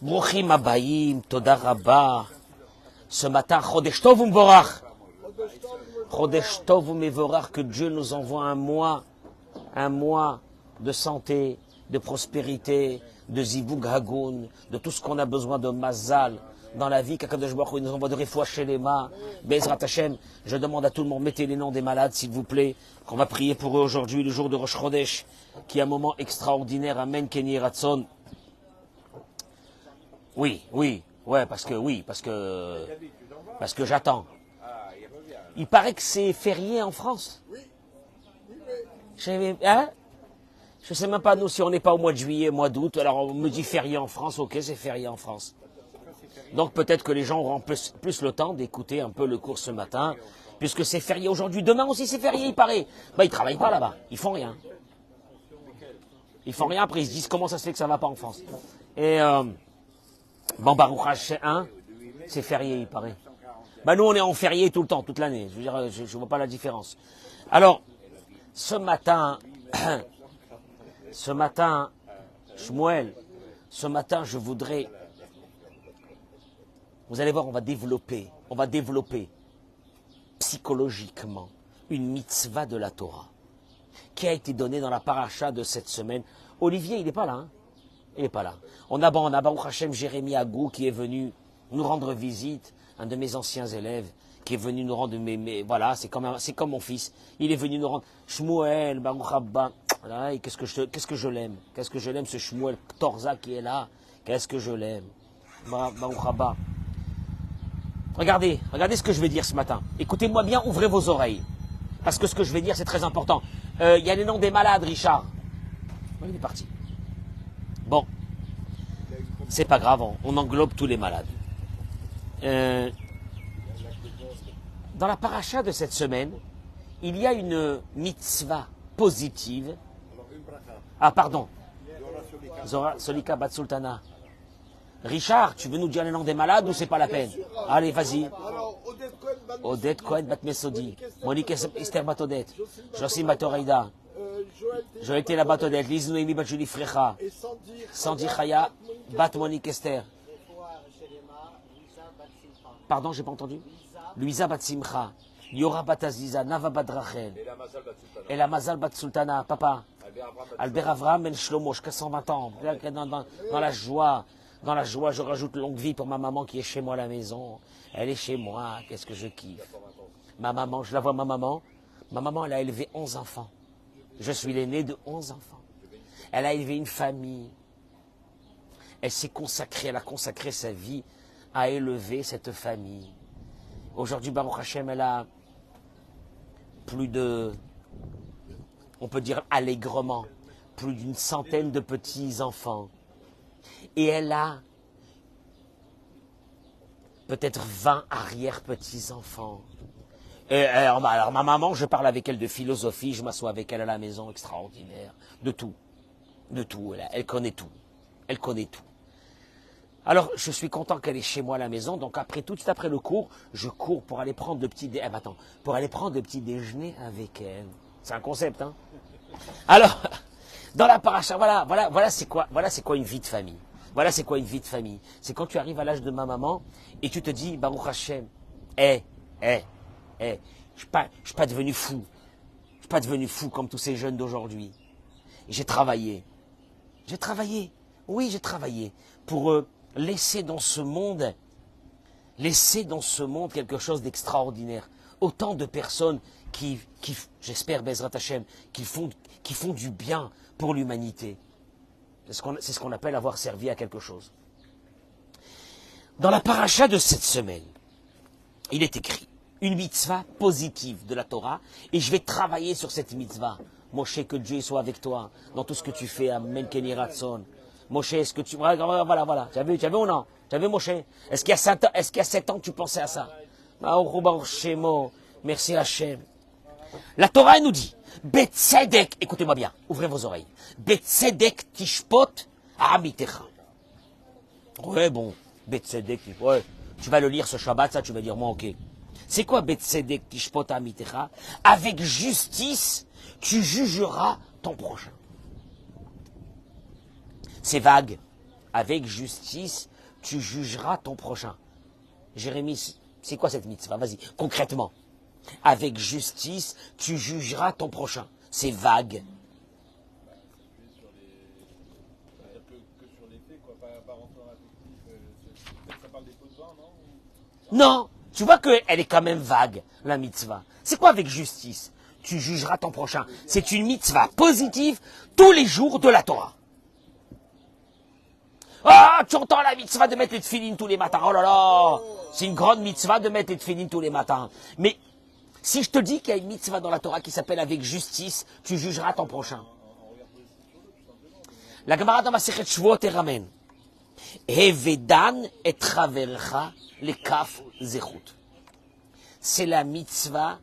Bruchim Abayim, Toda Rabba. Ce matin, Chodesh Tov U'Mevorach. Chodesh Tov U'Mevorach, que Dieu nous envoie un mois de santé, de prospérité, de Zivug Hagoun, de tout ce qu'on a besoin de Mazal dans la vie, qu'Akadosh Baruch Hu nous envoie de Refoua Shelema, Bezrat Hashem. Je demande à tout le monde, mettez les noms des malades, s'il vous plaît, qu'on va prier pour eux aujourd'hui, le jour de Rosh Chodesh, qui est un moment extraordinaire. Amen, Kenny Ratson. Oui, parce que j'attends. Il paraît que c'est férié en France. Hein? Je sais même pas, nous, si on n'est pas au mois de juillet, mois d'août, alors on me dit férié en France, ok, c'est férié en France. Donc peut-être que les gens auront plus le temps d'écouter un peu le cours ce matin, puisque c'est férié aujourd'hui. Demain aussi c'est férié, il paraît. Bah, ils travaillent pas là-bas, ils font rien. Ils font rien, après ils se disent comment ça se fait que ça va pas en France. Et bon, Baruch Hashem, c'est férié, il paraît. Bah nous on est en férié tout le temps, toute l'année. Je veux dire, je vois pas la différence. Alors, ce matin, Shmuel, ce matin je voudrais, vous allez voir, on va développer psychologiquement une mitzvah de la Torah qui a été donnée dans la paracha de cette semaine. Olivier, il n'est pas là, hein? Il n'est pas là. On a Baruch Hashem Jérémie Agou qui est venu nous rendre visite, un de mes anciens élèves, qui est venu nous rendre, voilà, c'est comme mon fils. Il est venu nous rendre, Shmuel, Baruch Abba, qu'est-ce que je l'aime, ce Shmuel Torza qui est là, qu'est-ce que je l'aime, Baruch Abba. Regardez ce que je vais dire ce matin. Écoutez-moi bien, ouvrez vos oreilles, parce que ce que je vais dire c'est très important. Il y a les noms des malades, Richard. Il est parti. Bon, c'est pas grave, on englobe tous les malades. Dans la paracha de cette semaine, il y a une mitzvah positive. Ah, pardon. Zora Solika Bat Sultana. Richard, tu veux nous dire les noms des malades ou c'est pas la peine? Allez, vas-y. Odette Cohen Bat Mesodi. Monique Esther Bat Odette. Josim Bat Oreida. Joël Tela Bat Odette. Liz Noémie Bat Julie Frecha. Sandy Chaya Bat Monique Esther. Pardon, j'ai pas entendu. Louisa Bat Simcha. Yora Bat Aziza. Nava Bat Rachel. Et la Mazal Bat Sultana. Papa. Albert Avram Ben Shlomo. Jusqu'à 120 ans. Dans la joie. Dans la joie, je rajoute longue vie pour ma maman qui est chez moi à la maison. Elle est chez moi, qu'est-ce que je kiffe. Ma maman, je la vois, ma maman, elle a élevé 11 enfants. Je suis l'aîné de 11 enfants. Elle a élevé une famille. Elle s'est consacrée, elle a consacré sa vie à élever cette famille. Aujourd'hui, Baruch Hashem, elle a plus de, on peut dire allègrement, plus d'une centaine de petits-enfants. Et elle a peut-être 20 arrière-petits-enfants. Alors ma maman, je parle avec elle de philosophie, je m'assois avec elle à la maison, extraordinaire. De tout. Elle connaît tout. Elle connaît tout. Alors, je suis content qu'elle est chez moi à la maison, donc tout de suite après le cours, je cours pour aller prendre le petit déjeuner avec elle. C'est un concept, hein? Alors, dans la paracha, voilà c'est quoi une vie de famille. Voilà c'est quoi une vie de famille. C'est quand tu arrives à l'âge de ma maman et tu te dis, Baruch Hashem, je suis pas devenu fou. Je suis pas devenu fou comme tous ces jeunes d'aujourd'hui. J'ai travaillé pour laisser dans ce monde quelque chose d'extraordinaire. Autant de personnes qui j'espère, Bezrat Hashem, qui font du bien pour l'humanité. C'est ce qu'on appelle avoir servi à quelque chose. Dans la paracha de cette semaine, il est écrit une mitzvah positive de la Torah, et je vais travailler sur cette mitzvah. Moshe, que Dieu soit avec toi dans tout ce que tu fais. Amen, Kenny Ratson. Moshe, est-ce que tu... Voilà. Tu as vu ou non? Tu as vu, Moshe? Est-ce qu'il y a 7 ans, tu pensais à ça? Merci Hachem. La Torah, elle nous dit, Betzedek, écoutez-moi bien, ouvrez vos oreilles. Betzedek tishpot amitecha. Ouais, bon, Betzedek, ouais, tu vas le lire ce Shabbat, ça, tu vas dire, moi, ok. C'est quoi Betzedek tishpot amitecha? Avec justice, tu jugeras ton prochain. C'est vague. Avec justice, tu jugeras ton prochain. Jérémie, c'est quoi cette mitzvah? Vas-y, concrètement. Avec justice, tu jugeras ton prochain. C'est vague. Non, tu vois qu'elle est quand même vague, la mitzvah. C'est quoi avec justice? Tu jugeras ton prochain. C'est une mitzvah positive tous les jours de la Torah. Ah, tu entends la mitzvah de mettre les tefillin tous les matins. Oh là là, c'est une grande mitzvah de mettre les tefillin tous les matins. Mais si je te dis qu'il y a une mitzvah dans la Torah qui s'appelle avec justice, tu jugeras ton prochain. La Gemara dans Masechet Shvuot te ramène. Hevedan et travercha les kaf zechut. C'est la mitzvah.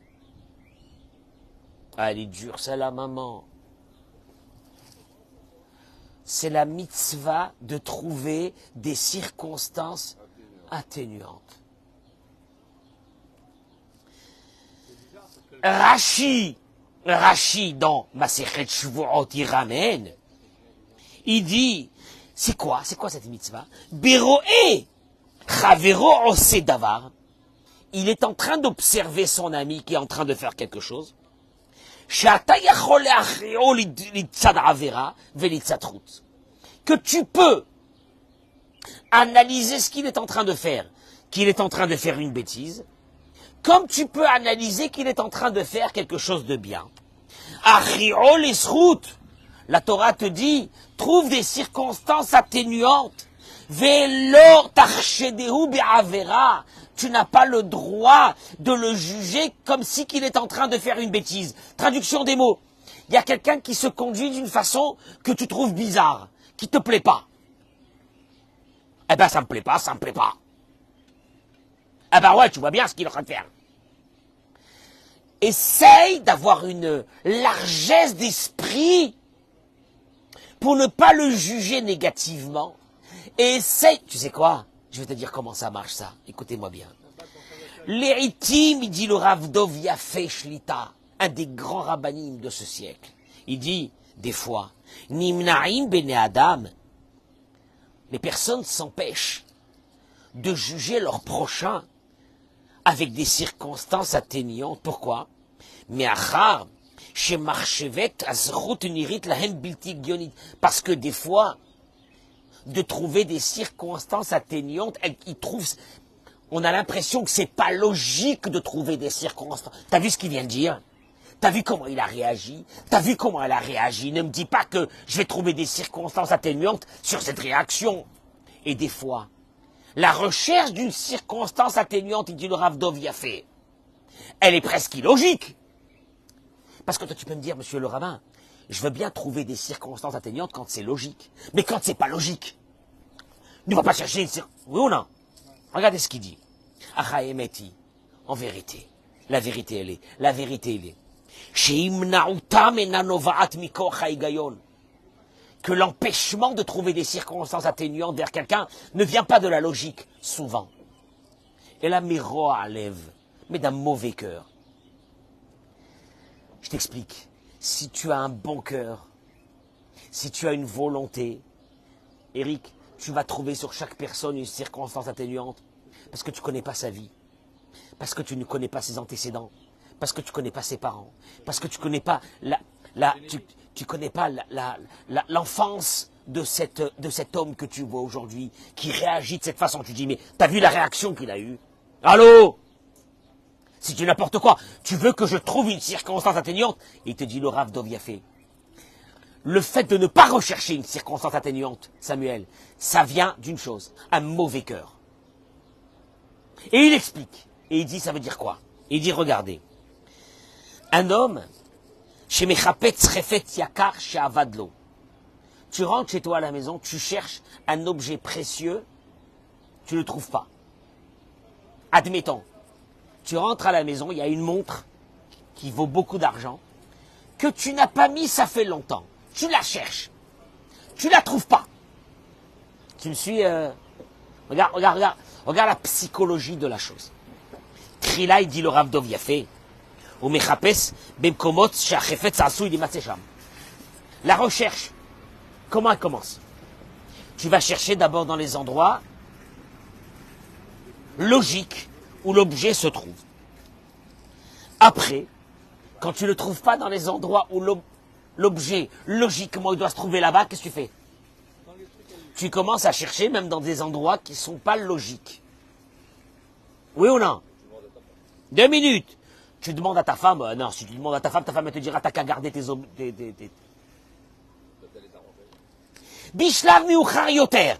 Ah, elle est dure, c'est la maman. C'est la mitzvah de trouver des circonstances atténuantes. Rashi dans Masechet Shvuot il ramène. Il dit, c'est quoi cette mitzvah? Beroé, chavero ose davar. Il est en train d'observer son ami qui est en train de faire quelque chose. Que tu peux analyser ce qu'il est en train de faire, qu'il est en train de faire une bêtise, comme tu peux analyser qu'il est en train de faire quelque chose de bien. La Torah te dit, trouve des circonstances atténuantes. Tu n'as pas le droit de le juger comme si qu'il est en train de faire une bêtise. Traduction des mots. Il y a quelqu'un qui se conduit d'une façon que tu trouves bizarre, qui te plaît pas. Eh ben, ça me plaît pas, ça me plaît pas. Eh ben ouais, tu vois bien ce qu'il est en train de faire. Essaye d'avoir une largesse d'esprit pour ne pas le juger négativement. Et essaye, tu sais quoi? Je vais te dire comment ça marche ça. Écoutez-moi bien. L'Éritim, il dit le Rav Dov Yafé Shlita, un des grands rabbinim de ce siècle. Il dit, des fois, Nimnaim bene Adam, les personnes s'empêchent de juger leur prochain avec des circonstances atténuantes. Pourquoi? Mais achar, chez Marchevet, azrut nirit lahem bilti gionit. Parce que des fois, de trouver des circonstances atténuantes, on a l'impression que c'est pas logique de trouver des circonstances. T'as vu ce qu'il vient de dire? T'as vu comment il a réagi? T'as vu comment elle a réagi? Ne me dis pas que je vais trouver des circonstances atténuantes sur cette réaction. Et des fois, la recherche d'une circonstance atténuante, il dit le Rav Dov Yafé, elle est presque illogique. Parce que toi, tu peux me dire, monsieur le rabbin, je veux bien trouver des circonstances atténuantes quand c'est logique. Mais quand c'est pas logique, ne va pas chercher une circonstance. Oui ou non? Regardez ce qu'il dit. Achaemeti, en vérité, la vérité elle est. La vérité elle est. Que l'empêchement de trouver des circonstances atténuantes vers quelqu'un ne vient pas de la logique, souvent. Et la miroa lève, mais d'un mauvais cœur. Je t'explique. Si tu as un bon cœur, si tu as une volonté, Eric, tu vas trouver sur chaque personne une circonstance atténuante parce que tu ne connais pas sa vie, parce que tu ne connais pas ses antécédents, parce que tu ne connais pas ses parents, parce que tu ne connais pas l'enfance de cet homme que tu vois aujourd'hui, qui réagit de cette façon. Tu dis, mais t'as vu la réaction qu'il a eue? Allô? Si tu n'importe quoi, tu veux que je trouve une circonstance atténuante? Et il te dit le Rav Dov Yafé. Le fait de ne pas rechercher une circonstance atténuante, Samuel, ça vient d'une chose, un mauvais cœur. Et il explique. Et il dit, ça veut dire quoi? Il dit, regardez. Un homme, chez Mechapetz Refet Yakar chez Avadlo. Tu rentres chez toi à la maison, tu cherches un objet précieux, tu ne le trouves pas. Admettons, tu rentres à la maison, il y a une montre qui vaut beaucoup d'argent, que tu n'as pas mis, ça fait longtemps. Tu la cherches. Tu la trouves pas. Tu me suis... Regarde la psychologie de la chose. Trila, il dit le Rav Dov Yafé. La recherche, comment elle commence? Tu vas chercher d'abord dans les endroits logiques où l'objet se trouve. Après, quand tu ne le trouves pas dans les endroits où l'objet, logiquement, il doit se trouver là-bas, qu'est-ce que tu fais? Tu commences à chercher même dans des endroits qui ne sont pas logiques. Oui ou non? 2 minutes. Tu demandes à ta femme, non, si tu demandes à ta femme elle te dira, t'as qu'à garder tes... Bishlav miuchar yoter.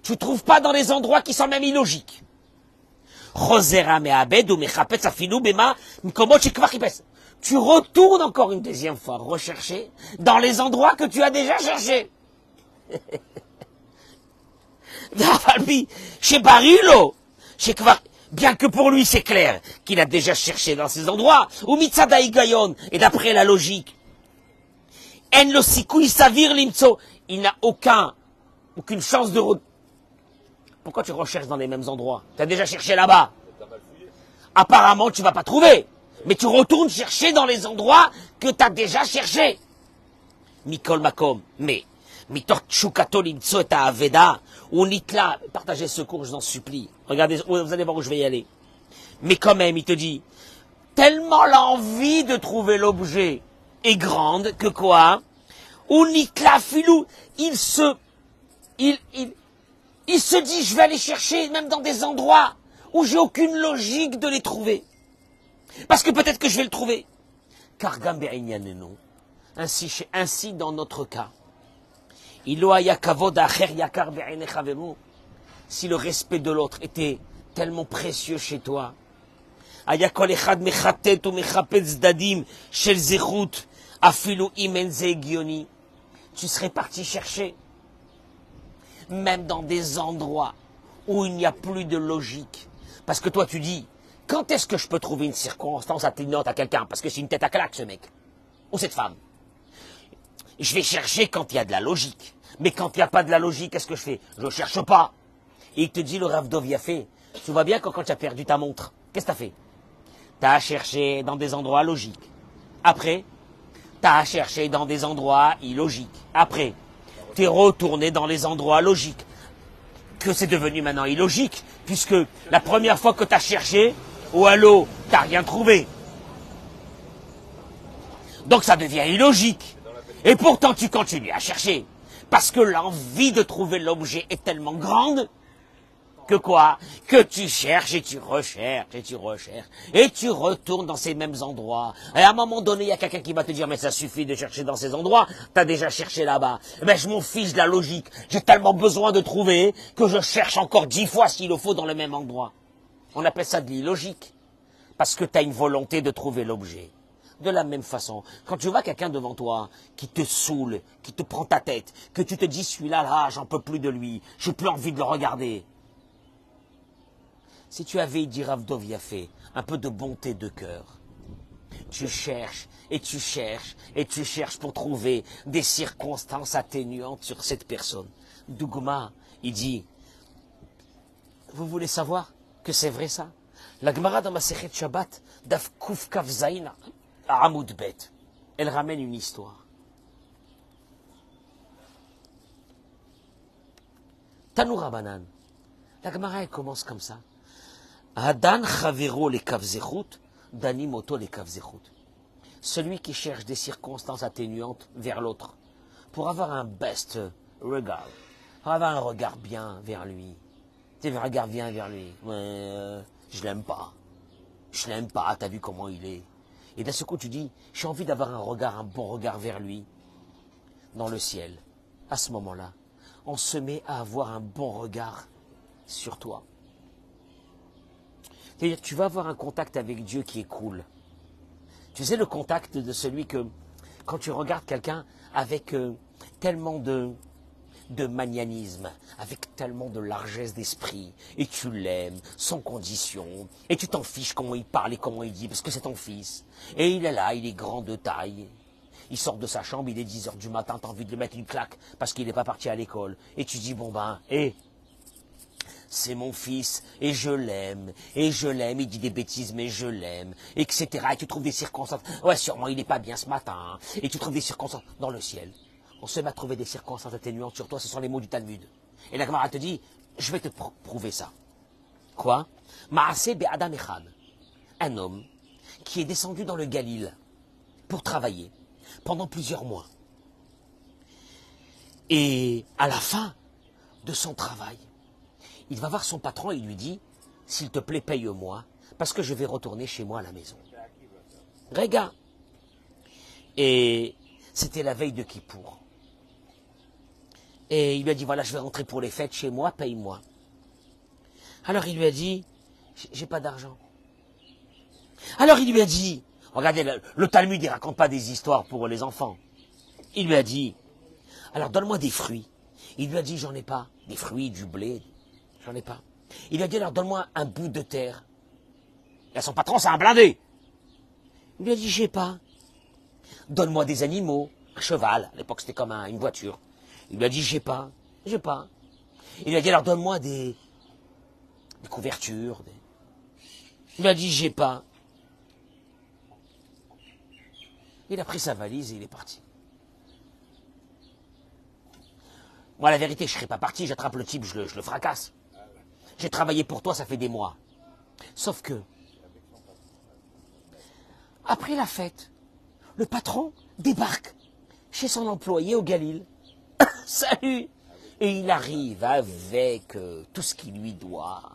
Tu ne trouves pas dans les endroits qui sont même illogiques. Tu retournes encore une deuxième fois rechercher dans les endroits que tu as déjà cherché. Bien que pour lui c'est clair qu'il a déjà cherché dans ces endroits, ou mitzada higayon, et d'après la logique, en lo sikui savir limtso, il n'a aucune chance de... Pourquoi tu recherches dans les mêmes endroits? Tu as déjà cherché là-bas. Apparemment, tu ne vas pas trouver. Mais tu retournes chercher dans les endroits que tu as déjà cherché. Mikol makom. Mais, mitor tchukato limtso et aveda, ou nitla, partagez ce cours, je vous en supplie. Regardez, vous allez voir où je vais y aller. Mais quand même, il te dit, tellement l'envie de trouver l'objet est grande que quoi? Ou nitla filou, il se dit, je vais aller chercher même dans des endroits où j'ai aucune logique de les trouver. Parce que peut-être que je vais le trouver. Car ainsi dans notre cas, si le respect de l'autre était tellement précieux chez toi, tu serais parti chercher même dans des endroits où il n'y a plus de logique. Parce que toi, tu dis, quand est-ce que je peux trouver une circonstance atténuante à quelqu'un? Parce que c'est une tête à claque, ce mec. Ou cette femme. Je vais chercher quand il y a de la logique. Mais quand il n'y a pas de la logique, qu'est-ce que je fais? Je ne cherche pas. Et il te dit, le Rav Dov Yafé, tu vois bien quand tu as perdu ta montre, qu'est-ce que tu as fait? Tu as cherché dans des endroits logiques. Après, tu as cherché dans des endroits illogiques. Après, tu es retourné dans les endroits logiques. Que c'est devenu maintenant illogique, puisque la première fois que tu as cherché, au halo, tu n'as rien trouvé. Donc ça devient illogique. Et pourtant tu continues à chercher. Parce que l'envie de trouver l'objet est tellement grande, que quoi? Que tu cherches et tu recherches et tu recherches. Et tu retournes dans ces mêmes endroits. Et à un moment donné, il y a quelqu'un qui va te dire, mais ça suffit de chercher dans ces endroits, t'as déjà cherché là-bas. Mais je m'en fiche de la logique. J'ai tellement besoin de trouver que je cherche encore 10 fois s'il le faut dans le même endroit. On appelle ça de l'illogique. Parce que t'as une volonté de trouver l'objet. De la même façon, quand tu vois quelqu'un devant toi qui te saoule, qui te prend ta tête, que tu te dis, celui-là, là, j'en peux plus de lui, j'ai plus envie de le regarder. Si tu avais, dit Rav Dov Yafé, un peu de bonté de cœur, tu cherches et tu cherches et tu cherches pour trouver des circonstances atténuantes sur cette personne. Dougma, il dit, vous voulez savoir que c'est vrai ça? La Gemara dans Masechet Shabbat, Daf Kuf Kaf Zayin, à Amoud Bet, elle ramène une histoire. Tanoura Banan. La Gemara, elle commence comme ça. Hadan Chavero les Kavzechut, Dani Moto les Kavzechut. Celui qui cherche des circonstances atténuantes vers l'autre, pour avoir un best regard, pour avoir un regard bien vers lui. Tu sais, un regard bien vers lui. Je l'aime pas. Je l'aime pas, t'as vu comment il est. Et d'un seul coup, tu dis, j'ai envie d'avoir un bon regard vers lui, dans le ciel. À ce moment-là, on se met à avoir un bon regard sur toi. C'est-à-dire, tu vas avoir un contact avec Dieu qui est cool. Tu sais, le contact de celui que, quand tu regardes quelqu'un avec tellement de magnanimisme, avec tellement de largesse d'esprit, et tu l'aimes, sans condition, et tu t'en fiches comment il parle et comment il dit, parce que c'est ton fils. Et il est là, il est grand de taille. Il sort de sa chambre, il est 10 heures du matin, t'as envie de lui mettre une claque, parce qu'il n'est pas parti à l'école. Et tu dis, bon ben, c'est mon fils, et je l'aime, il dit des bêtises, mais je l'aime, etc. Et tu trouves des circonstances, ouais, sûrement il n'est pas bien ce matin, et tu trouves des circonstances dans le ciel. On se met à trouver des circonstances atténuantes sur toi, ce sont les mots du Talmud. Et la Gemara te dit, je vais te prouver ça. Quoi? Maaseh be'adam echad. Un homme qui est descendu dans le Galil pour travailler pendant plusieurs mois. Et à la fin de son travail, il va voir son patron et il lui dit, s'il te plaît, paye-moi, parce que je vais retourner chez moi à la maison. Regarde. Et c'était la veille de Kippour. Et il lui a dit, voilà, je vais rentrer pour les fêtes chez moi, paye-moi. Alors il lui a dit, j'ai pas d'argent. Alors il lui a dit, regardez, le Talmud, il raconte pas des histoires pour les enfants. Il lui a dit, alors donne-moi des fruits. Il lui a dit, j'en ai pas. Des fruits, du blé, j'en ai pas. Il lui a dit, alors donne-moi un bout de terre. Et son patron, c'est un blindé. Il lui a dit, j'ai pas. Donne-moi des animaux, un cheval. À l'époque, c'était comme une voiture. Il lui a dit, j'ai pas. Il lui a dit, alors donne-moi des couvertures. Il lui a dit, j'ai pas. Il a pris sa valise et il est parti. Moi, la vérité, je ne serais pas parti, j'attrape le type, je le fracasse. J'ai travaillé pour toi, ça fait des mois. Sauf que, après la fête, le patron débarque chez son employé au Galil. Salut! Et il arrive avec tout ce qu'il lui doit.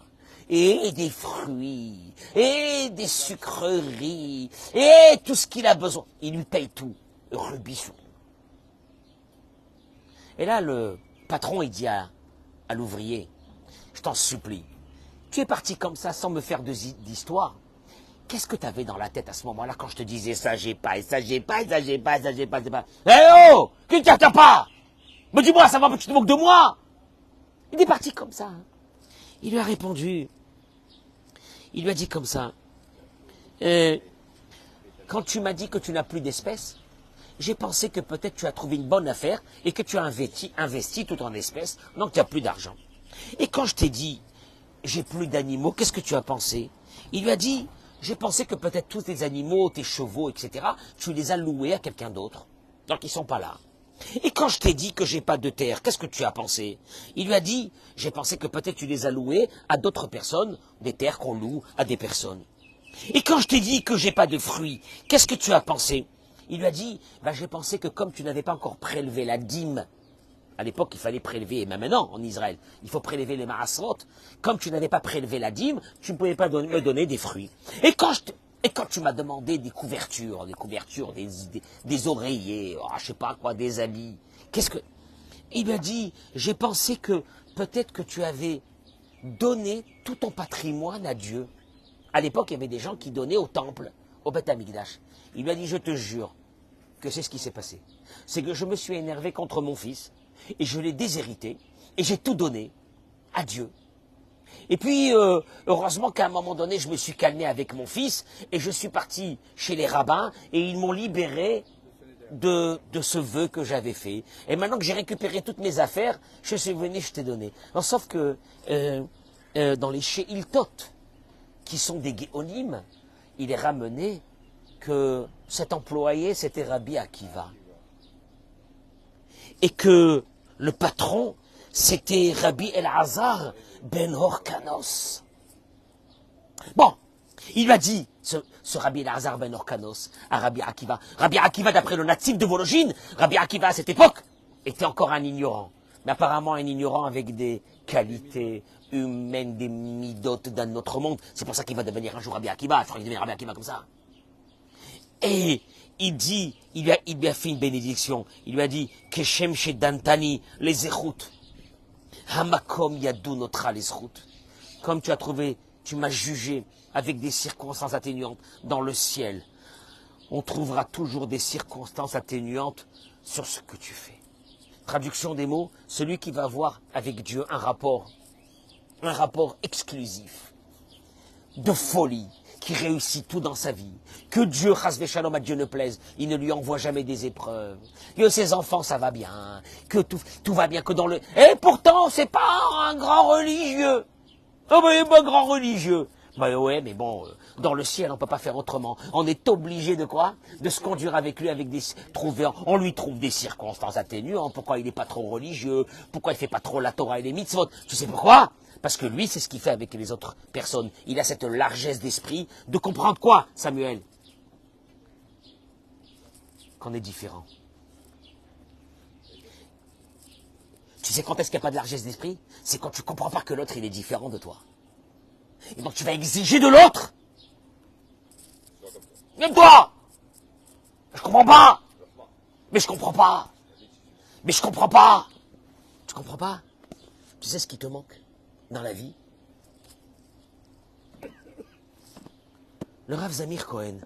Et des fruits, et des sucreries, et tout ce qu'il a besoin. Il lui paye tout, Rubichon. Et là, le patron, il dit à l'ouvrier, je t'en supplie, tu es parti comme ça sans me faire d'histoire. Qu'est-ce que tu avais dans la tête à ce moment-là quand je te disais ça, j'ai pas, et ça, j'ai pas, et ça, j'ai pas, et ça, j'ai pas, c'est pas. Eh oh! Tu ne t'as pas! Mais dis-moi, ça va, tu te moques de moi! Il est parti comme ça. Hein. Il lui a répondu. Il lui a dit comme ça. Quand tu m'as dit que tu n'as plus d'espèces, j'ai pensé que peut-être tu as trouvé une bonne affaire et que tu as investi tout en espèces, donc tu n'as plus d'argent. Et quand je t'ai dit, j'ai plus d'animaux, qu'est-ce que tu as pensé? Il lui a dit, j'ai pensé que peut-être tous tes animaux, tes chevaux, etc., tu les as loués à quelqu'un d'autre. Donc ils ne sont pas là. Et quand je t'ai dit que j'ai pas de terre, qu'est-ce que tu as pensé? Il lui a dit, j'ai pensé que peut-être tu les as loués à d'autres personnes, des terres qu'on loue à des personnes. Et quand je t'ai dit que j'ai pas de fruits, qu'est-ce que tu as pensé? Il lui a dit, j'ai pensé que comme tu n'avais pas encore prélevé la dîme, à l'époque il fallait prélever, et même maintenant en Israël, il faut prélever les maasrot, comme tu n'avais pas prélevé la dîme, tu ne pouvais pas me donner des fruits. Et quand tu m'as demandé des couvertures, des oreillers, je sais pas quoi, des habits, qu'est-ce que... Il lui a dit, j'ai pensé que peut-être que tu avais donné tout ton patrimoine à Dieu. À l'époque, il y avait des gens qui donnaient au temple, au Beth Amikdash. Il lui a dit, je te jure que c'est ce qui s'est passé. C'est que je me suis énervé contre mon fils, et je l'ai déshérité, et j'ai tout donné à Dieu. Et puis, heureusement qu'à un moment donné, je me suis calmé avec mon fils, et je suis parti chez les rabbins, et ils m'ont libéré de ce vœu que j'avais fait. Et maintenant que j'ai récupéré toutes mes affaires, je suis venu, je t'ai donné. Non, sauf que dans les Sheiltot, qui sont des Géonim, il est ramené que cet employé, c'était Rabbi Akiva. Et que le patron, c'était Rabbi Elazar ben Horkanos. Bon, il lui a dit, ce Rabbi Elazar ben Horkanos, à Rabbi Akiva. Rabbi Akiva, d'après le natif de Vologine, Rabbi Akiva à cette époque, était encore un ignorant. Mais apparemment un ignorant avec des qualités humaines, des midotes d'un autre monde. C'est pour ça qu'il va devenir un jour Rabbi Akiva. Je crois qu'il devient Rabbi Akiva comme ça. Et il dit, il lui a fait une bénédiction. Il lui a dit, Keshem Shedantani, les échoutes. Hamakom Yadou Notra les routes. Comme tu as trouvé, tu m'as jugé avec des circonstances atténuantes dans le ciel. On trouvera toujours des circonstances atténuantes sur ce que tu fais. Traduction des mots, celui qui va avoir avec Dieu un rapport exclusif, de folie, qui réussit tout dans sa vie, que Dieu, chas v'shalom, à Dieu ne plaise, il ne lui envoie jamais des épreuves, que ses enfants ça va bien, que tout va bien, que dans le... Et pourtant, c'est pas un grand religieux. Oh ben, il n'est pas grand religieux. Bah ouais, mais bon, dans le ciel, on ne peut pas faire autrement. On est obligé de quoi? De se conduire avec lui, on lui trouve des circonstances atténuantes. Pourquoi il n'est pas trop religieux? Pourquoi il ne fait pas trop la Torah et les mitzvot? Tu sais pourquoi? Parce que lui, c'est ce qu'il fait avec les autres personnes. Il a cette largesse d'esprit de comprendre quoi, Samuel? Qu'on est différent. Tu sais quand est-ce qu'il n'y a pas de largesse d'esprit? C'est quand tu ne comprends pas que l'autre, il est différent de toi. Et donc tu vas exiger de l'autre. Même toi! Je comprends pas! Mais je comprends pas! Mais je comprends pas! Tu comprends pas? Tu sais ce qui te manque dans la vie? Le Rav Zamir Cohen.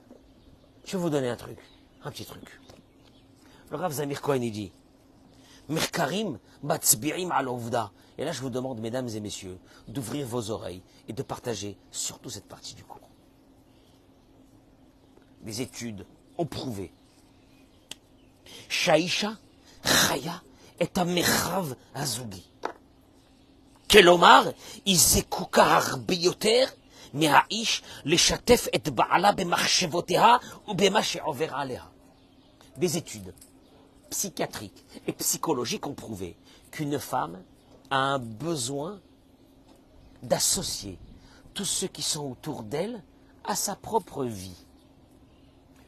Je vais vous donner un truc. Un petit truc. Le Rav Zamir Cohen, il dit Merkarim batzbi'im al ovda. Et là, je vous demande, mesdames et messieurs, d'ouvrir vos oreilles et de partager surtout cette partie du cours. Les études ont prouvé. Shaisha chaya et amechav azugi. Kelomar, izekuka harbe yoter מהאיש לשתף את בעלה במחשבותיה ובמה שעובר עליה. Des études psychiatriques et psychologiques ont prouvé qu'une femme a un besoin d'associer tous ceux qui sont autour d'elle à sa propre vie.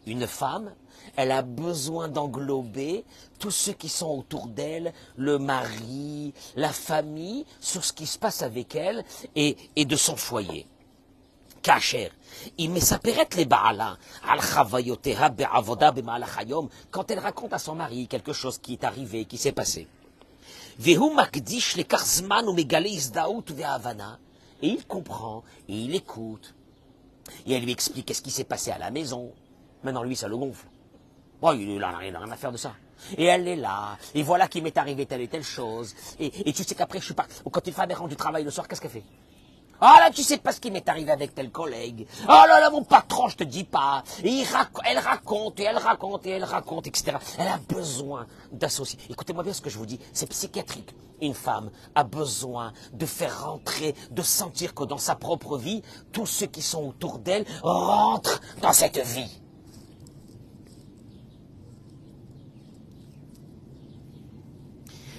Une femme, elle a besoin d'englober tous ceux qui sont autour d'elle, le mari, la famille, sur ce qui se passe avec elle et de son foyer. Kacher, il מספרת לבעלה על חוויותיה בעבודה במהלך היום, quand elle raconte à son mari quelque chose qui est arrivé, qui s'est passé. והוא מקדיש לכך זמן ומגלה הזדהות והבנה, et il comprend, et il écoute, et elle lui explique qu'est-ce qui s'est passé à la maison. Maintenant, lui, ça le gonfle. Bon, il n'a rien à faire de ça. Et elle est là, et voilà qu'il m'est arrivé telle et telle chose, et tu sais qu'après, je suis pas... Quand une femme rentre du travail le soir, qu'est-ce qu'elle fait? Ah là, tu sais pas ce qui m'est arrivé avec tel collègue. Ah là là, mon patron, je te dis pas. Et elle raconte, et elle raconte, et elle raconte, etc. Elle a besoin d'associer. Écoutez-moi bien ce que je vous dis, c'est psychiatrique. Une femme a besoin de faire rentrer, de sentir que dans sa propre vie, tous ceux qui sont autour d'elle rentrent dans cette vie.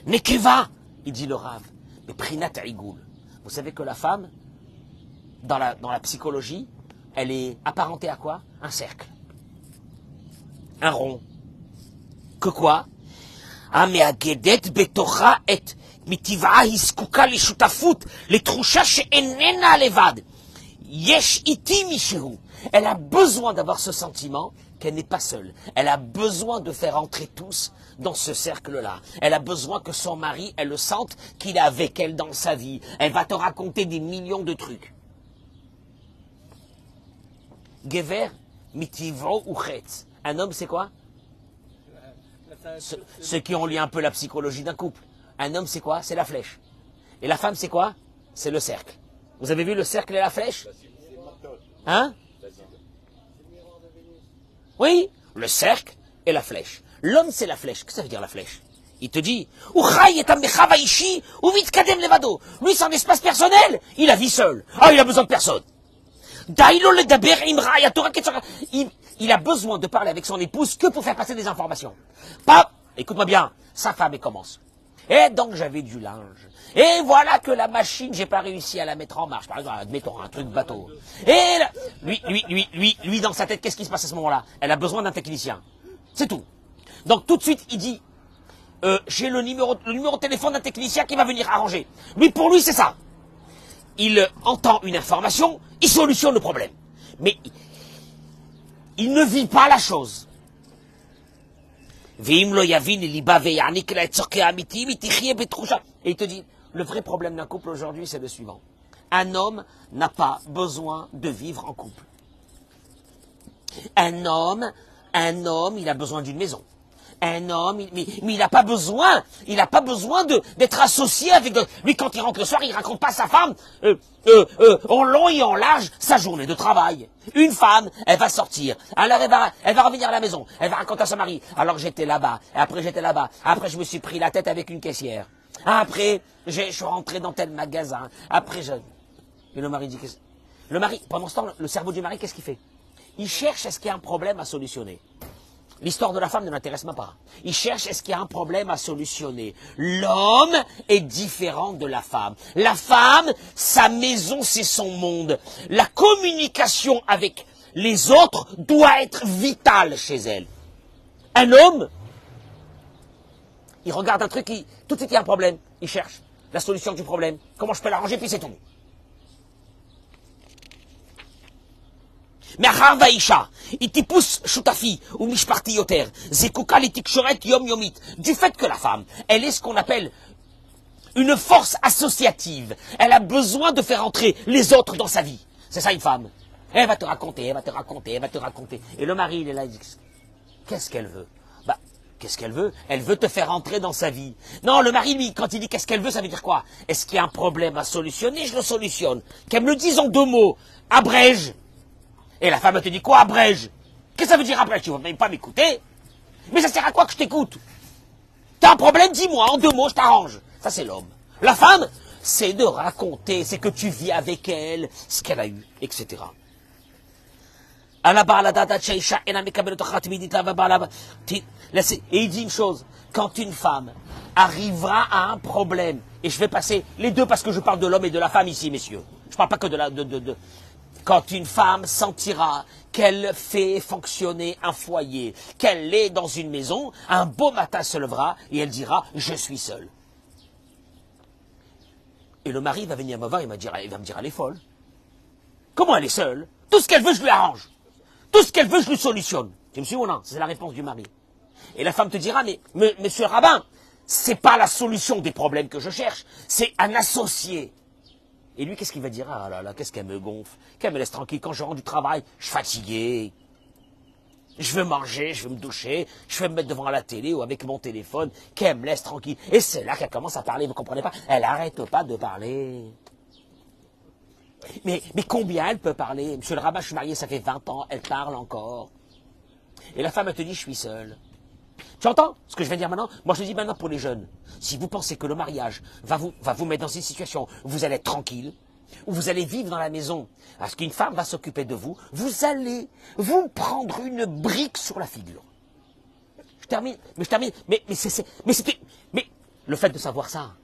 Nekeva, il dit le Rav, mais Prinat Igoul. Vous savez que la femme, dans la psychologie, elle est apparentée à quoi? Un cercle. Un rond. Que quoi? המאגדת בתוכה את מטבעה היא זקוקה לשותפות, לתחושה שאיננה לבד. יש איתי מישהו. Elle a besoin d'avoir ce sentiment qu'elle n'est pas seule. Elle a besoin de faire entrer tous dans ce cercle-là. Elle a besoin que son mari, elle le sente qu'il est avec elle dans sa vie. Elle va te raconter des millions de trucs. Gever mitivro uchetz. Un homme, c'est quoi? Ceux qui ont lu un peu la psychologie d'un couple. Un homme, c'est quoi? C'est la flèche. Et la femme, c'est quoi? C'est le cercle. Vous avez vu le cercle et la flèche? Hein? Oui, le cercle et la flèche. L'homme, c'est la flèche. Qu'est-ce que ça veut dire la flèche? Il te dit, lui, son espace personnel, il a vie seul. Ah, il a besoin de personne. Il a besoin de parler avec son épouse que pour faire passer des informations. Pas, écoute-moi bien, sa femme, elle commence. Et donc, j'avais du linge. Et voilà que la machine, j'ai pas réussi à la mettre en marche. Par exemple, admettons, un truc bateau. Et là, lui, dans sa tête, qu'est-ce qui se passe à ce moment-là? Elle a besoin d'un technicien. C'est tout. Donc, tout de suite, il dit, j'ai le numéro de téléphone d'un technicien qui va venir arranger. Lui, pour lui, c'est ça. Il entend une information, il solutionne le problème. Mais il ne vit pas la chose. Et il te dit, le vrai problème d'un couple aujourd'hui, c'est le suivant. Un homme n'a pas besoin de vivre en couple. Un homme, il a besoin d'une maison. Un homme, mais il n'a pas besoin, d'être associé avec d'autres. Lui, quand il rentre le soir, il raconte pas à sa femme, en long et en large, sa journée de travail. Une femme, elle va sortir. Alors, elle va revenir à la maison. Elle va raconter à son mari. Alors, j'étais là-bas. Après, j'étais là-bas. Après, je me suis pris la tête avec une caissière. Après, je suis rentré dans tel magasin. Après, et le mari dit, Le mari, pendant ce temps, le cerveau du mari, qu'est-ce qu'il fait? Il cherche est-ce qu'il y a un problème à solutionner. L'histoire de la femme ne l'intéresse même pas. Il cherche est-ce qu'il y a un problème à solutionner. L'homme est différent de la femme. La femme, sa maison, c'est son monde. La communication avec les autres doit être vitale chez elle. Un homme, il regarde un truc, tout de suite il y a un problème. Il cherche la solution du problème. Comment je peux l'arranger, puis c'est tout. מאחר והאישה היא טיפוס שותפי ומשפחתי יותר, זקוקה לתקשורת יומיומית. Du fait que la femme, elle est ce qu'on appelle une force associative. Elle a besoin de faire entrer les autres dans sa vie. C'est ça une femme. Elle va te raconter, elle va te raconter, elle va te raconter. Et le mari, il est là, il dit, qu'est-ce qu'elle veut? Bah, qu'est-ce qu'elle veut? Elle veut te faire entrer dans sa vie. Non, le mari, lui, quand il dit qu'est-ce qu'elle veut, ça veut dire quoi? Est-ce qu'il y a un problème à solutionner? Je le solutionne. Qu'elle me le dise en 2 mots. Abrège. Et la femme te dit quoi, abrège? Qu'est-ce que ça veut dire abrège? Tu ne vas même pas m'écouter? Mais ça sert à quoi que je t'écoute? T'as un problème, dis-moi, en 2 mots, je t'arrange. Ça, c'est l'homme. La femme, c'est de raconter, c'est que tu vis avec elle, ce qu'elle a eu, etc. Et il dit une chose, quand une femme arrivera à un problème, et je vais passer les deux parce que je parle de l'homme et de la femme ici, messieurs. Je ne parle pas que de la... Quand une femme sentira qu'elle fait fonctionner un foyer, qu'elle est dans une maison, un beau matin se levera et elle dira « je suis seule ». Et le mari va venir me voir et il va me dire « elle est folle ». Comment elle est seule? Tout ce qu'elle veut, je lui arrange. Tout ce qu'elle veut, je lui solutionne. Tu me suis ou non? C'est la réponse du mari. Et la femme te dira « mais monsieur le rabbin, c'est pas la solution des problèmes que je cherche, c'est un associé ». Et lui, qu'est-ce qu'il va dire? Ah là là, qu'est-ce qu'elle me gonfle? Qu'elle me laisse tranquille. Quand je rentre du travail, je suis fatigué. Je veux manger, je veux me doucher, je veux me mettre devant la télé ou avec mon téléphone. Qu'elle me laisse tranquille. Et c'est là qu'elle commence à parler, vous comprenez pas? Elle arrête pas de parler. Mais combien elle peut parler? Monsieur le rabbin, je suis marié, ça fait 20 ans, elle parle encore. Et la femme, elle te dit, je suis seule. Tu entends ce que je vais dire maintenant? Moi, je dis maintenant pour les jeunes. Si vous pensez que le mariage va vous mettre dans une situation où vous allez être tranquille, où vous allez vivre dans la maison, parce qu'une femme va s'occuper de vous, vous allez vous prendre une brique sur la figure. Je termine. Mais le fait de savoir ça,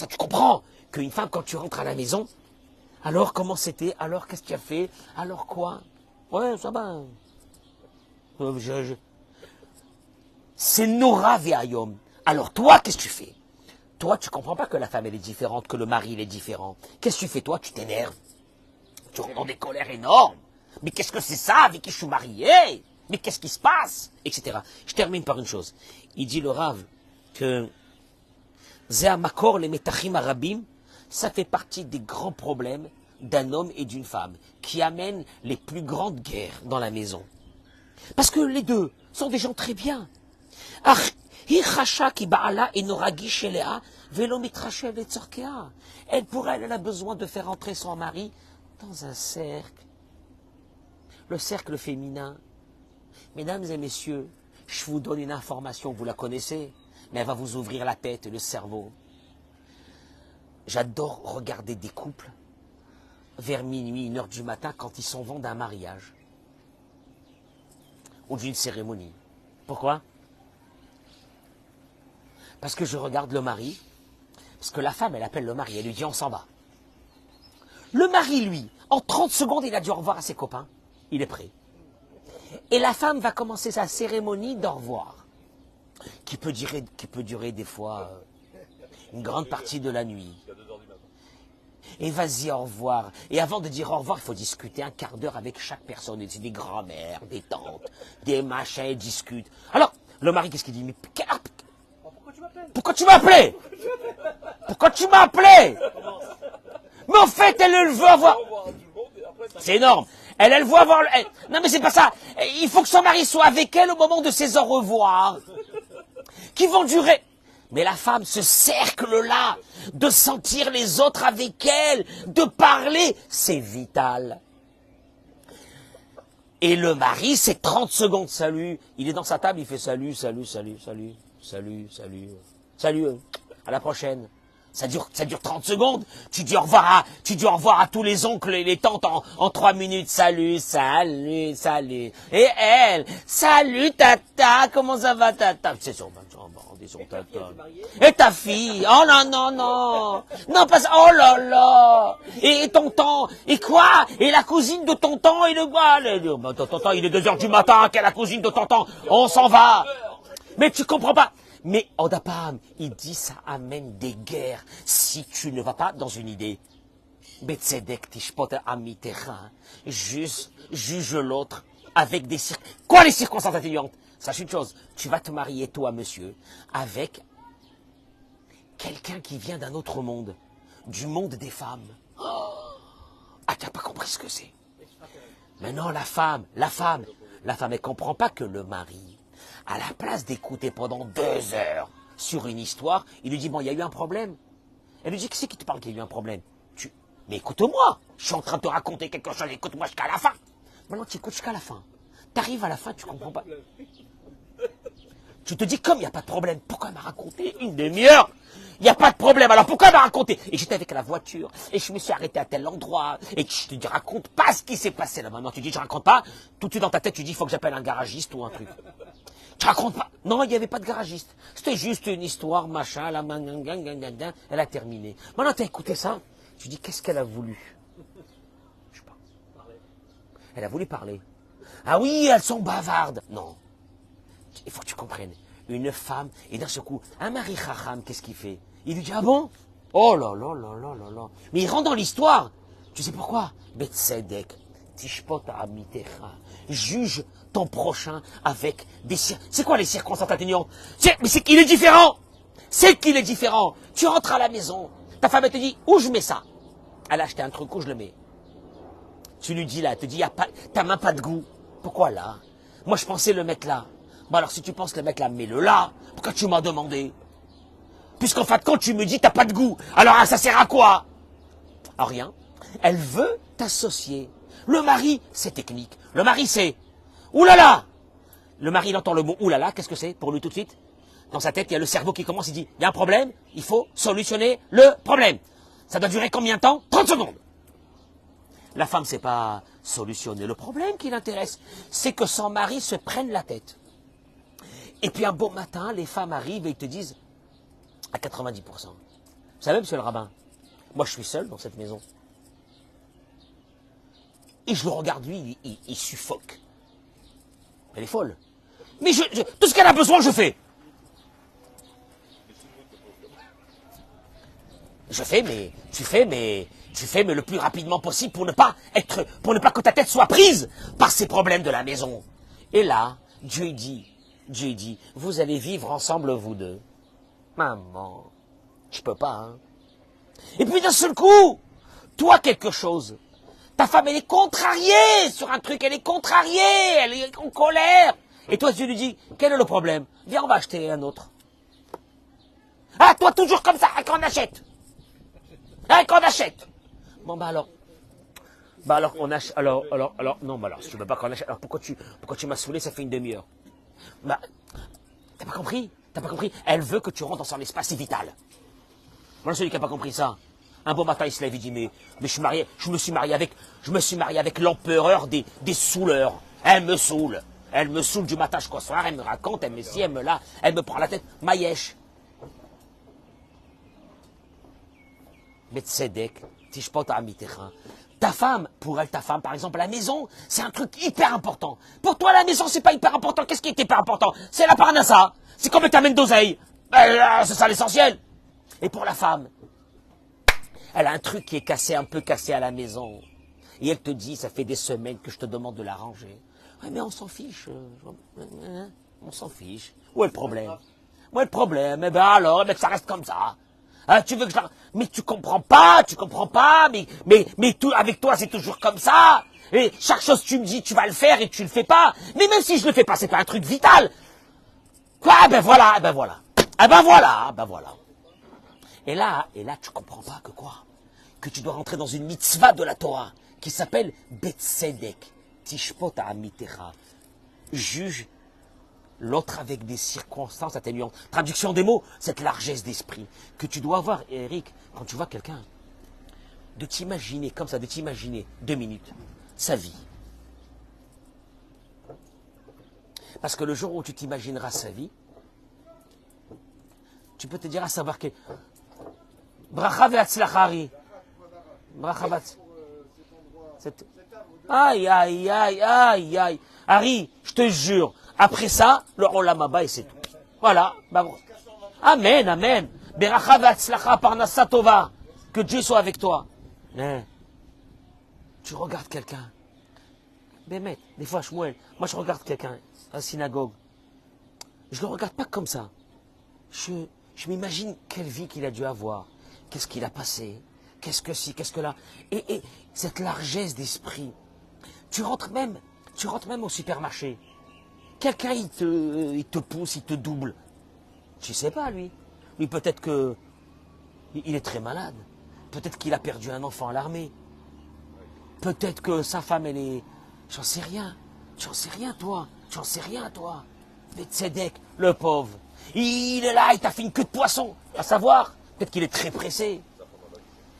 tu comprends qu'une femme, quand tu rentres à la maison, alors comment c'était? Alors qu'est-ce que tu as fait? Alors quoi? Ouais, ça va. C'est Nora Ve'ayom. Alors toi, qu'est-ce que tu fais? Toi, tu comprends pas que la femme, elle est différente, que le mari, il est différent. Qu'est-ce que tu fais, toi? Tu t'énerves. Tu rentres dans des colères énormes. Mais qu'est-ce que c'est ça avec qui je suis marié? Mais qu'est-ce qui se passe? Etc. Je termine par une chose. Il dit le Rav que Zéa Makor, les Metachim Arabim, ça fait partie des grands problèmes d'un homme et d'une femme qui amènent les plus grandes guerres dans la maison. Parce que les deux sont des gens très bien. Elle, pour elle, elle a besoin de faire entrer son mari dans un cercle. Le cercle féminin. Mesdames et messieurs, je vous donne une information, vous la connaissez, mais elle va vous ouvrir la tête et le cerveau. J'adore regarder des couples vers minuit, 1h du matin, quand ils s'en vont d'un mariage ou d'une cérémonie. Pourquoi? Parce que je regarde le mari, parce que la femme, elle appelle le mari, elle lui dit on s'en va. Le mari, lui, en 30 secondes, il a dit au revoir à ses copains, il est prêt. Et la femme va commencer sa cérémonie d'au revoir, qui peut durer des fois une grande partie de la nuit. Et vas-y, au revoir. Et avant de dire au revoir, il faut discuter un quart d'heure avec chaque personne. C'est des grands-mères, des tantes, des machins, ils discutent. Alors, le mari, qu'est-ce qu'il dit? Mais pourquoi tu m'as appelé? Pourquoi tu m'as appelé? Mais en fait, elle veut avoir... C'est énorme. Elle veut avoir... Non, mais c'est pas ça. Il faut que son mari soit avec elle au moment de ses au revoir. Qui vont durer... Mais la femme, ce cercle-là, de sentir les autres avec elle, de parler, c'est vital. Et le mari, c'est 30 secondes, salut. Il est dans sa table, il fait salut, salut, salut, salut, salut, salut, salut, à la prochaine. Ça dure 30 secondes. Tu dis au revoir à tous les oncles et les tantes en 3 minutes. Salut, salut, salut. Et elle, salut tata, comment ça va tata? C'est son tata. Et ta fille? Oh non, non, non. Non, pas ça. Oh là là. Et tonton? Et quoi? Et la cousine de tonton et le quoi? Tonton, il est 2 heures du matin, quelle la cousine de tonton? On s'en va. Mais tu comprends pas. Mais Odapam, il dit ça amène des guerres si tu ne vas pas dans une idée. Betzedek tishpot amitecha. Juge l'autre avec des circonstances. Quoi les circonstances atténuantes? Sache une chose, tu vas te marier toi, monsieur, avec quelqu'un qui vient d'un autre monde, du monde des femmes. Oh, ah, tu n'as pas compris ce que c'est. Maintenant, la femme, elle comprend pas que le mari, à la place d'écouter pendant 2 heures sur une histoire, il lui dit, bon, il y a eu un problème. Elle lui dit, qui c'est qui te parle qu'il y a eu un problème? Mais écoute-moi, je suis en train de te raconter quelque chose, écoute-moi jusqu'à la fin. Maintenant, tu écoutes jusqu'à la fin. Tu arrives à la fin, tu comprends pas. Tu te dis, comme il n'y a pas de problème, pourquoi elle m'a raconté une demi-heure? Il n'y a pas de problème, alors pourquoi elle m'a raconté? Et j'étais avec la voiture, et je me suis arrêté à tel endroit, et je te raconte pas ce qui s'est passé là. Maintenant, tu dis, je raconte pas, tout de suite dans ta tête, tu dis, il faut que j'appelle un garagiste ou un truc. Tu racontes pas. Non, il n'y avait pas de garagiste. C'était juste une histoire, machin, la elle a terminé. Maintenant, tu as écouté ça, tu dis, qu'est-ce qu'elle a voulu? Je sais pas. Elle a voulu parler. Ah oui, elles sont bavardes. Non. Il faut que tu comprennes. Une femme, et d'un seul coup, un mari chacham, qu'est-ce qu'il fait? Il lui dit, ah bon? Oh là là là là là là. Mais il rentre dans l'histoire. Tu sais pourquoi? Betzedek, tishpot amitecha. Juge ton prochain avec des C'est quoi les circonstances atténuantes? Mais c'est qu'il est différent. C'est qu'il est différent. Tu rentres à la maison. Ta femme, elle te dit, où je mets ça? Elle a acheté un truc, où je le mets? Tu lui dis là, elle te dit, t'as même pas de goût. Pourquoi là? Moi, je pensais le mettre là. Bon alors, si tu penses le mettre là, mets-le là. Pourquoi tu m'as demandé? Puisqu'en fait, quand tu me dis, t'as pas de goût. Alors, ça sert à quoi? À rien. Elle veut t'associer. Le mari, c'est technique. Le mari, c'est, oulala. Le mari, il entend le mot oulala. Qu'est-ce que c'est pour lui tout de suite? Dans sa tête, il y a le cerveau qui commence, il dit, il y a un problème, il faut solutionner le problème. Ça doit durer combien de temps? 30 secondes. La femme, c'est pas solutionner le problème qui l'intéresse, c'est que son mari se prenne la tête. Et puis un beau matin, les femmes arrivent et ils te disent, à 90%, vous savez, monsieur le rabbin, moi je suis seul dans cette maison. Et je le regarde, lui, il suffoque. Elle est folle. Mais tout ce qu'elle a besoin, je fais. Je fais, mais tu fais, mais le plus rapidement possible pour ne pas que ta tête soit prise par ces problèmes de la maison. Et là, Dieu dit, vous allez vivre ensemble vous deux. Maman, je peux pas, hein. Et puis d'un seul coup, toi quelque chose. Ta femme, elle est contrariée sur un truc, elle est contrariée, elle est en colère. Et toi, Dieu lui dit, quel est le problème? Viens, on va acheter un autre. Ah, toi, toujours comme ça, qu'on achète. Qu'on achète. Bon, alors, on achète, non, si tu veux pas qu'on achète, alors pourquoi tu m'as saoulé, ça fait une demi-heure? T'as pas compris? Elle veut que tu rentres dans son espace vital. Moi, celui qui n'a pas compris ça. Un beau matin, il se lève, il dit, mais je me suis marié avec l'empereur des saouleurs. Elle me saoule du matin jusqu'au soir, elle me raconte, elle me ci, elle me là, elle me prend la tête. Maïesh. Betzedek, tishpot amitecha. Ta femme, par exemple, la maison, c'est un truc hyper important. Pour toi, la maison, c'est pas hyper important. Qu'est-ce qui est hyper important? C'est la parnassa. C'est comme t'amènes d'oseille. C'est ça l'essentiel. Et pour la femme, elle a un truc qui est un peu cassé à la maison. Et elle te dit, ça fait des semaines que je te demande de l'arranger. Ouais, mais on s'en fiche. On s'en fiche. Où est le problème? Eh ben alors, ça reste comme ça. Hein, tu veux que je la... Mais tu comprends pas, mais tout, avec toi, c'est toujours comme ça. Et chaque chose, tu me dis, tu vas le faire et tu le fais pas. Mais même si je le fais pas, c'est pas un truc vital. Quoi? Ben voilà. Et là, tu comprends pas que quoi? Que tu dois rentrer dans une mitzvah de la Torah qui s'appelle Betzedek, Tishpot Amitecha. Juge l'autre avec des circonstances atténuantes. Traduction des mots, cette largesse d'esprit que tu dois avoir, Eric, quand tu vois quelqu'un, de t'imaginer comme ça, de t'imaginer 2 minutes, sa vie. Parce que le jour où tu t'imagineras sa vie, tu peux te dire à savoir que Bracha ve'atzlachari. Bracha ve'atzlachari. Aïe, aïe, aïe, aïe, aïe. Harry, je te jure, après ça, le Olam Haba et c'est tout. Voilà. Amen, amen. Beracha ve'atzlacha parnassa tova. Que Dieu soit avec toi. Mais, tu regardes quelqu'un. Mais des fois, Shmuel, moi je regarde quelqu'un à la synagogue. Je ne le regarde pas comme ça. Je m'imagine quelle vie qu'il a dû avoir. Qu'est-ce qu'il a passé. Qu'est-ce que si, qu'est-ce que là. Et cette largesse d'esprit. Tu rentres même au supermarché. Quelqu'un, il te pousse, il te double. Tu sais pas, lui. Lui, peut-être que il est très malade. Peut-être qu'il a perdu un enfant à l'armée. Peut-être que sa femme, elle est... J'en sais rien. J'en sais rien, toi. J'en sais rien, toi. Mais Tzedek, le pauvre, il est là, il t'a fait une queue de poisson. À savoir, peut-être qu'il est très pressé.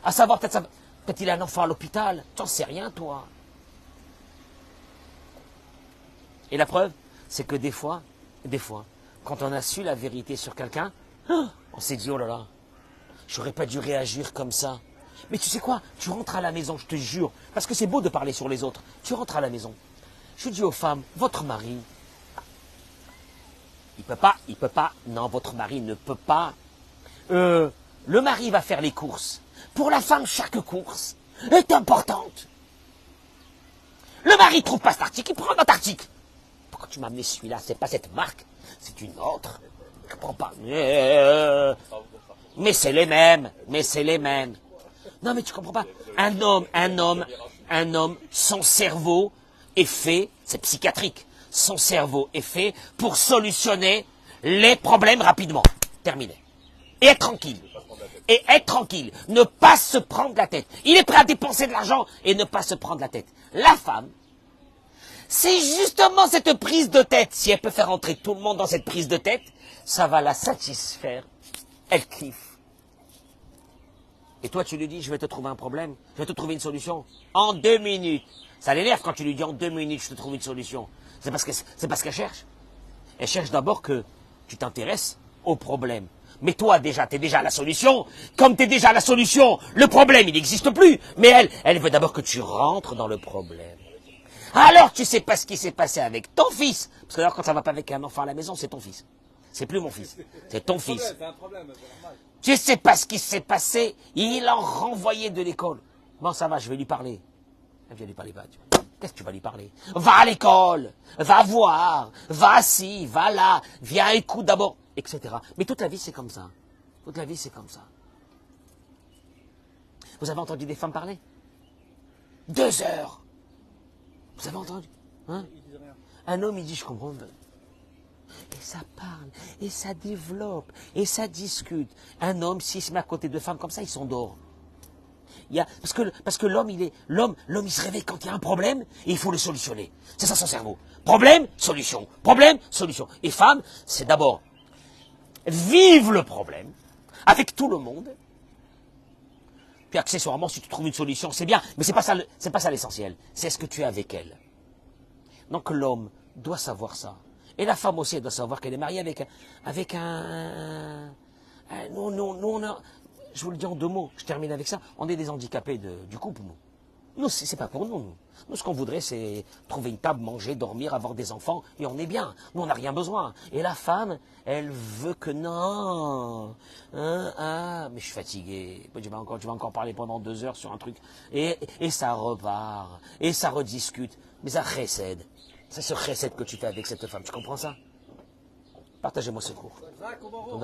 À savoir, peut-être il a un enfant à l'hôpital. J'en sais rien, toi. Et la preuve, c'est que des fois, quand on a su la vérité sur quelqu'un, on s'est dit, oh là là, j'aurais pas dû réagir comme ça. Mais tu sais quoi, tu rentres à la maison, je te jure, parce que c'est beau de parler sur les autres. Tu rentres à la maison. Je dis aux femmes, votre mari, il peut pas, non, votre mari ne peut pas. Le mari va faire les courses. Pour la femme, chaque course est importante. Le mari ne trouve pas cet article, il prend notre article. Pourquoi tu m'as amené celui-là? C'est pas cette marque, c'est une autre. Je comprends pas. Mais c'est les mêmes, Non, mais tu comprends pas. Un homme, son cerveau est fait, c'est psychiatrique, son cerveau est fait pour solutionner les problèmes rapidement. Terminé. Et être tranquille. Ne pas se prendre la tête. Il est prêt à dépenser de l'argent et ne pas se prendre la tête. La femme, c'est justement cette prise de tête. Si elle peut faire entrer tout le monde dans cette prise de tête, ça va la satisfaire. Elle kiffe. Et toi, tu lui dis, je vais te trouver un problème, je vais te trouver une solution. En 2 minutes. Ça l'énerve quand tu lui dis, en 2 minutes, je te trouve une solution. C'est parce qu'elle cherche. Elle cherche d'abord que tu t'intéresses au problème. Mais toi, déjà, tu es déjà la solution. Comme tu es déjà la solution, le problème, il n'existe plus. Mais elle veut d'abord que tu rentres dans le problème. Alors, tu sais pas ce qui s'est passé avec ton fils. Parce que d'ailleurs, quand ça va pas avec un enfant à la maison, c'est ton fils. C'est plus mon fils. C'est ton fils. C'est un problème, c'est normal. Tu sais pas ce qui s'est passé. Il l'a renvoyé de l'école. Bon, ça va, je vais lui parler. Je vais lui parler pas. Qu'est-ce que tu vas lui parler? Va à l'école. Va voir. Va ci, va là. Viens, écoute d'abord. Etc. Mais toute la vie, c'est comme ça. Toute la vie, c'est comme ça. Vous avez entendu des femmes parler? 2 heures. Vous avez entendu? Hein? Un homme, il dit, je comprends. Et ça parle, et ça développe, et ça discute. Un homme, s'il se met à côté de femmes comme ça, il s'endort. Parce que l'homme, l'homme, il se réveille quand il y a un problème, et il faut le solutionner. C'est ça son cerveau. Problème, solution. Problème, solution. Et femme, c'est d'abord vivre le problème, avec tout le monde. Puis accessoirement, si tu trouves une solution, c'est bien. Mais c'est pas ça l'essentiel. C'est ce que tu es avec elle. Donc l'homme doit savoir ça. Et la femme aussi, elle doit savoir qu'elle est mariée avec un nous, je vous le dis en 2 mots, je termine avec ça. On est des handicapés du couple, nous. Nous, c'est pas pour nous. Nous, ce qu'on voudrait, c'est trouver une table, manger, dormir, avoir des enfants, et on est bien. Nous, on n'a rien besoin. Et la femme, elle veut que non. Mais je suis fatigué. Tu vas encore parler pendant 2 heures sur un truc. Et ça repart. Et ça rediscute. Mais ça récède. C'est ce recette que tu fais avec cette femme. Tu comprends ça? Partagez-moi ce cours. On